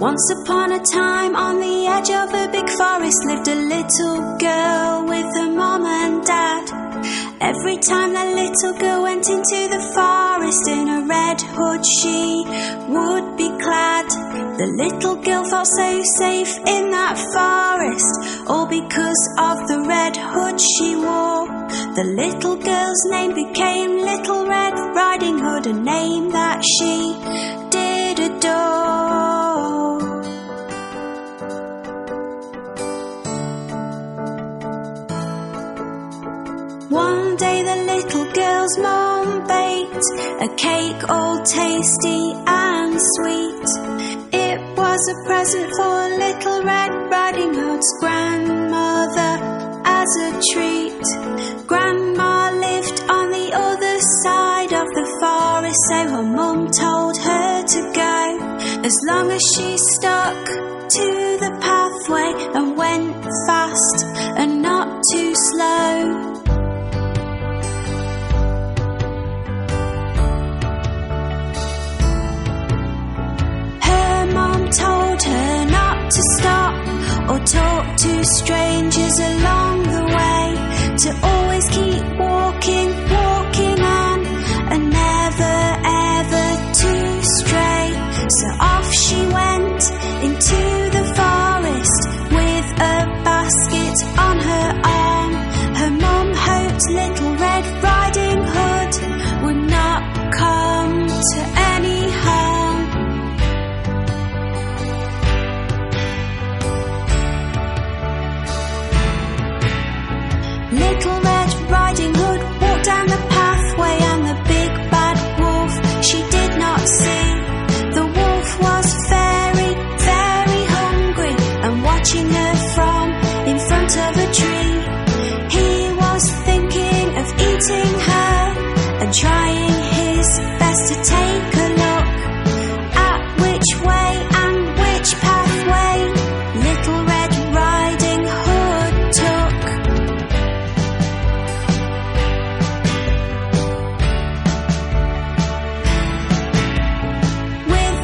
Once upon a time, on the edge of a big forest, lived a little girl with her mom and dad. Every time the little girl went into the forest, in a red hood she would be clad. The little girl felt so safe in that forest, all because of the red hood she wore. The little girl's name became Little Red Riding Hood, a name that she did adore. One day the little girl's mom baked a cake all tasty and sweet. It was a present for Little Red Riding Hood's grandmother as a treat. Grandma lived on the other side of the forest, so her mum told her to go, as long as she stuck to the pathway and went fast and not too slow. Told her not to stop or talk to strangers along the way, to always keep walking, walking on, and never ever to stray. So off she went into the forest with a basket on her arm. Her mum hoped Little Red Riding Hood would not come to any harm. Little Red Riding Hood walked down the pathway, and the big bad wolf she did not see. The wolf was very, very hungry and watching her from in front of a tree. He was thinking of eating her and trying his best to take a look at which way and which pathway Little Red Riding Hood took.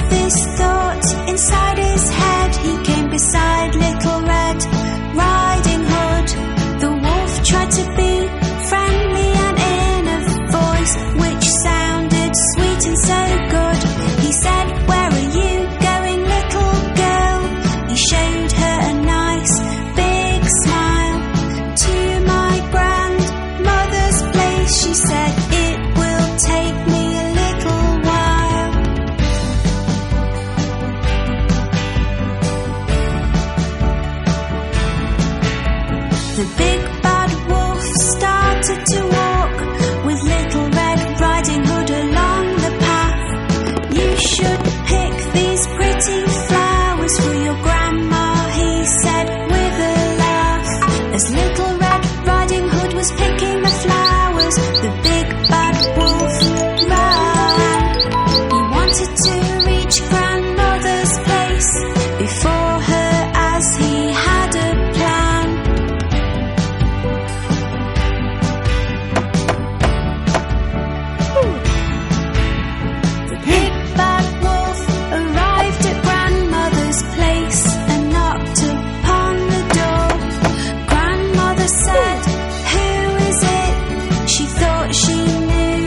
This thought inside his head, he came beside Little Red Riding Hood. The wolf tried to be friendly and in a voice which sounded sweet and so good. He said, "Where are you going, little girl?" He showed her a nice big smile. "To my grandmother's place," she said, "it will take me a little while." The big bad wolf started to walk with Little Red Riding Hood along the path. "You should pick these pretty flowers for your grandma," he said with a laugh. As Little Red Riding Hood was picking the flowers, the big bad wolf ran. He wanted to reach grandmother's place before her, as he had a plan. The big bad wolf arrived at grandmother's place and knocked upon the door. Grandmother said, "Who is it?" She thought she knew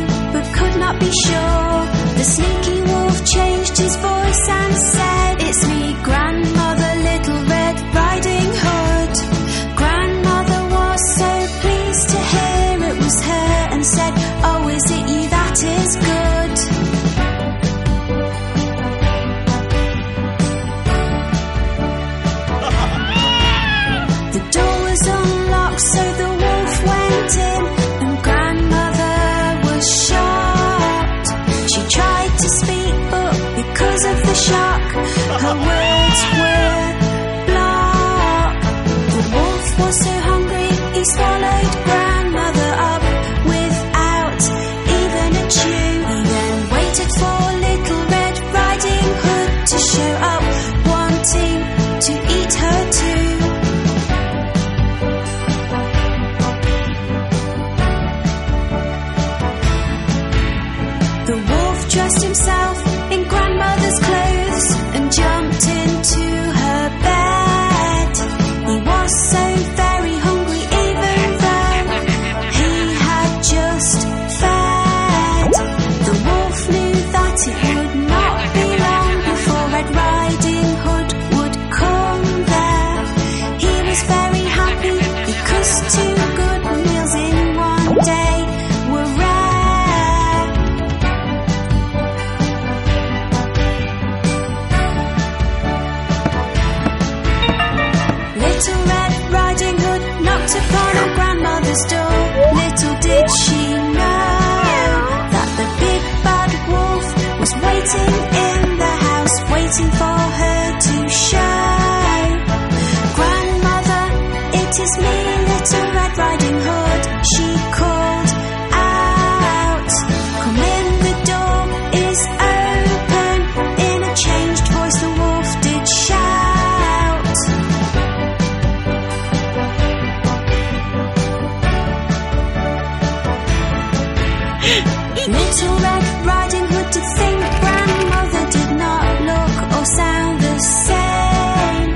Little Red Riding Hood did think grandmother did not look or sound the same.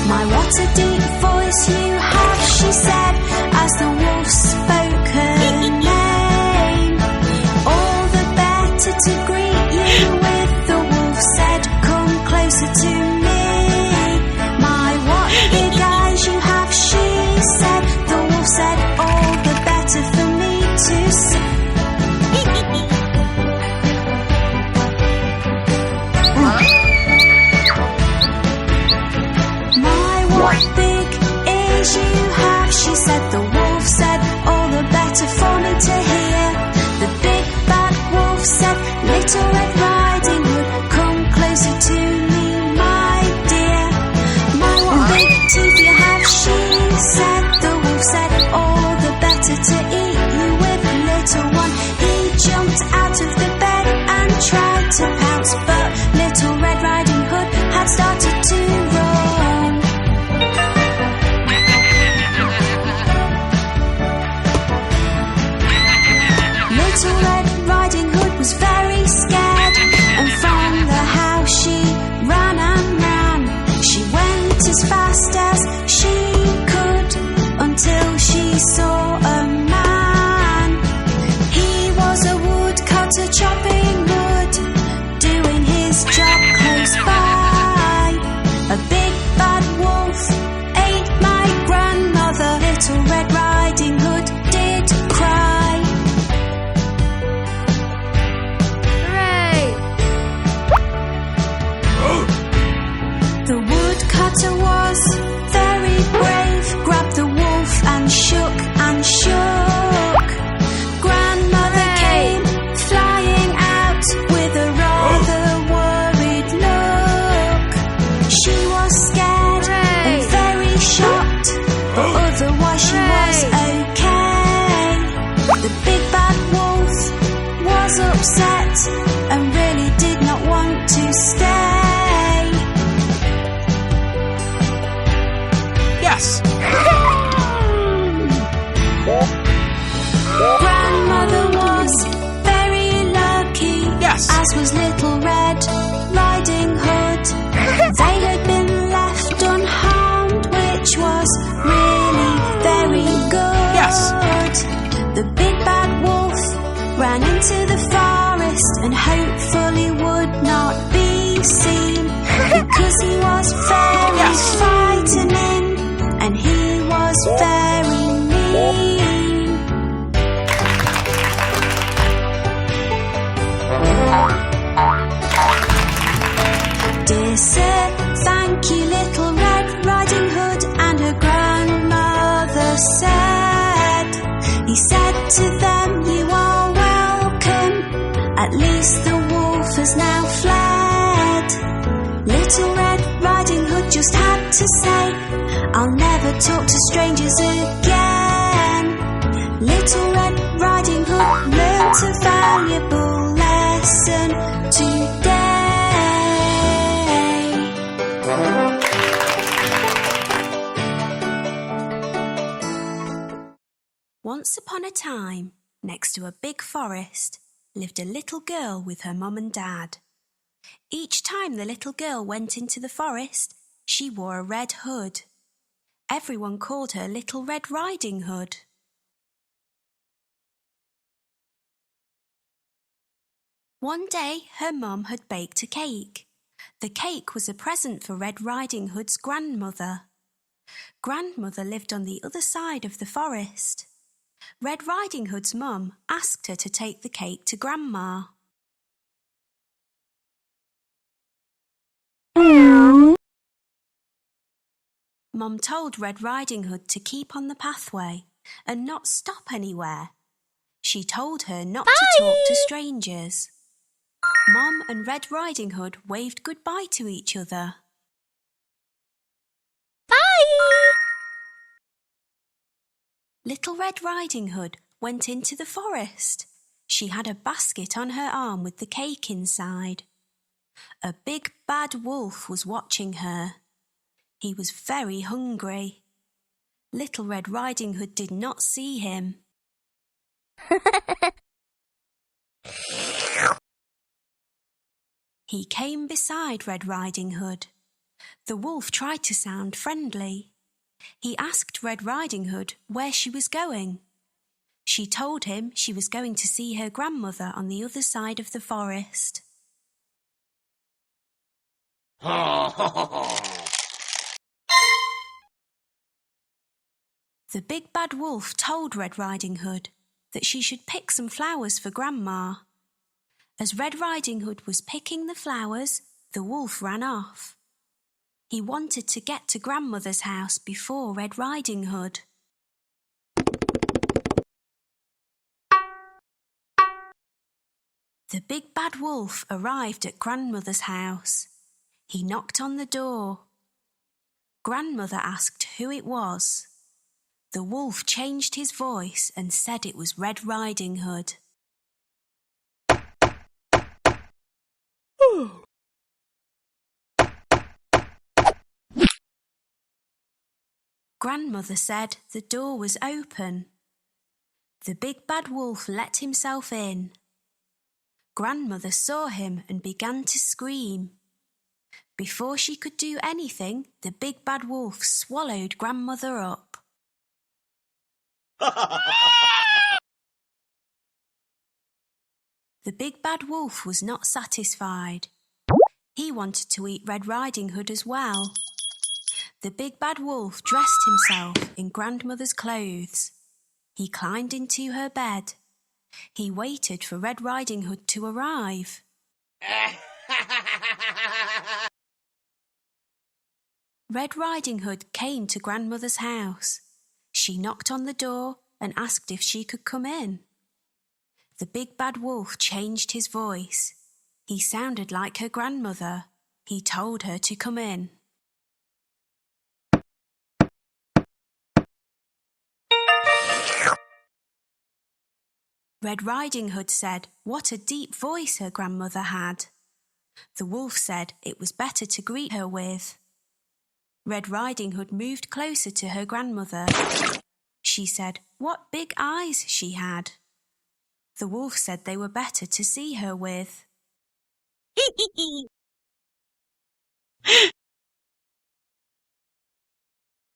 My, what a deep voice you have, she said, as the wolf spoke her name. All the better to greet you with, the wolf said, come closer to me. My, what big eyes you have, she said, the wolf said, all the better for me to see. What big ears you have, she said, the wolf said, all the better for me to hear. The big bad wolf said, Little Red Riding Hood, come closer to me, my dear. My, what big teeth you have, she said, the wolf said, all the better to eat you with, little one. He jumped out of the bed and tried to pounce, but Little Red Riding Hood had started to run. Little Red Riding Hood was very scared, and from the house she ran and ran. She went as fast as she could until she saw a man. He was a woodcutter chopping wood, doing his job close by. A big bad wolf ate my grandmother. Little Red Riding Hood did cry. The woodcutter was very brave, grabbed the wolf and shook and shook. Grandmother came flying out with a rather worried look. She was scared and very shocked, but otherwise she was okay. The big bad wolf was upset and really did not want to stay. Yes. Grandmother was very lucky, Yes. as was Little Red Riding Hood. They had been left unharmed, which was really very good. Yes. The big bad wolf ran into the forest and hopefully would not be seen, because he was very Yes. frightening and he was very mean. Dear sir, thank you, Little Red Riding Hood, and her grandmother said. He said to them, you are welcome, at least the wolf has now fled. Little Red Riding Hood just had to say, I'll never talk to strangers again. Little Red Riding Hood learnt a valuable lesson today. Once upon a time, next to a big forest, lived a little girl with her mum and dad. Each time the little girl went into the forest, she wore a red hood. Everyone called her Little Red Riding Hood. One day her mum had baked a cake. The cake was a present for Red Riding Hood's grandmother. Grandmother lived on the other side of the forest. Red Riding Hood's mum asked her to take the cake to Grandma. Mum told Red Riding Hood to keep on the pathway and not stop anywhere. She told her not to talk to strangers. Mum and Red Riding Hood waved goodbye to each other. Bye! Little Red Riding Hood went into the forest. She had a basket on her arm with the cake inside. A big bad wolf was watching her. He was very hungry. Little Red Riding Hood did not see him. He came beside Red Riding Hood. The wolf tried to sound friendly. He asked Red Riding Hood where she was going. She told him she was going to see her grandmother on the other side of the forest. The big bad wolf told Red Riding Hood that she should pick some flowers for Grandma. As Red Riding Hood was picking the flowers, the wolf ran off. He wanted to get to Grandmother's house before Red Riding Hood. The big bad wolf arrived at Grandmother's house. He knocked on the door. Grandmother asked who it was. The wolf changed his voice and said it was Red Riding Hood. Grandmother said the door was open. The big bad wolf let himself in. Grandmother saw him and began to scream. Before she could do anything, the big bad wolf swallowed Grandmother up. The big bad wolf was not satisfied. He wanted to eat Red Riding Hood as well. The big bad wolf dressed himself in Grandmother's clothes. He climbed into her bed. He waited for Red Riding Hood to arrive. Red Riding Hood came to Grandmother's house. She knocked on the door and asked if she could come in. The big bad wolf changed his voice. He sounded like her grandmother. He told her to come in. Red Riding Hood said what a deep voice her grandmother had. The wolf said it was better to greet her with. Red Riding Hood moved closer to her grandmother. She said what big eyes she had. The wolf said they were better to see her with.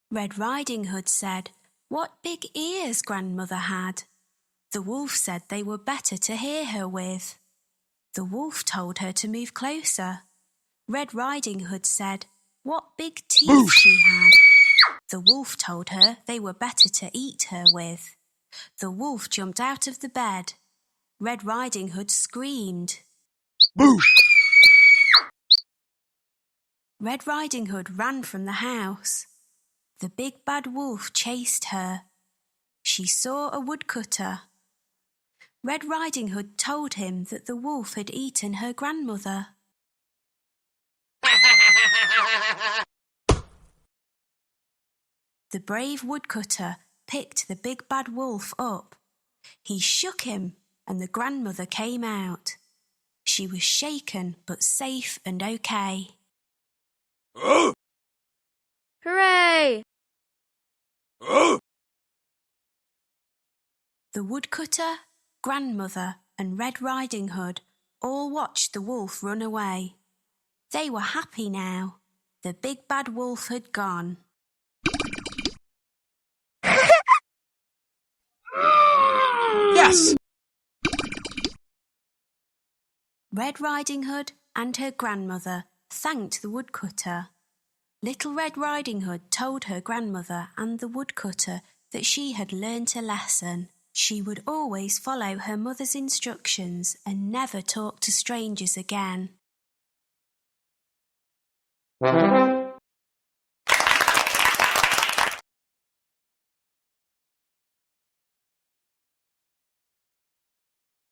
Red Riding Hood said what big ears Grandmother had. The wolf said they were better to hear her with. The wolf told her to move closer. Red Riding Hood said what big teeth she had. The wolf told her they were better to eat her with. The wolf jumped out of the bed. Red Riding Hood screamed. Boo! Red Riding Hood ran from the house. The big bad wolf chased her. She saw a woodcutter. Red Riding Hood told him that the wolf had eaten her grandmother. The brave woodcutter picked the big bad wolf up. He shook him, and the grandmother came out. She was shaken but safe and okay. Hooray! The woodcutter, grandmother, and Red Riding Hood all watched the wolf run away. They were happy now. The big bad wolf had gone. Yes! Red Riding Hood and her grandmother thanked the woodcutter. Little Red Riding Hood told her grandmother and the woodcutter that she had learnt a lesson. She would always follow her mother's instructions and never talk to strangers again.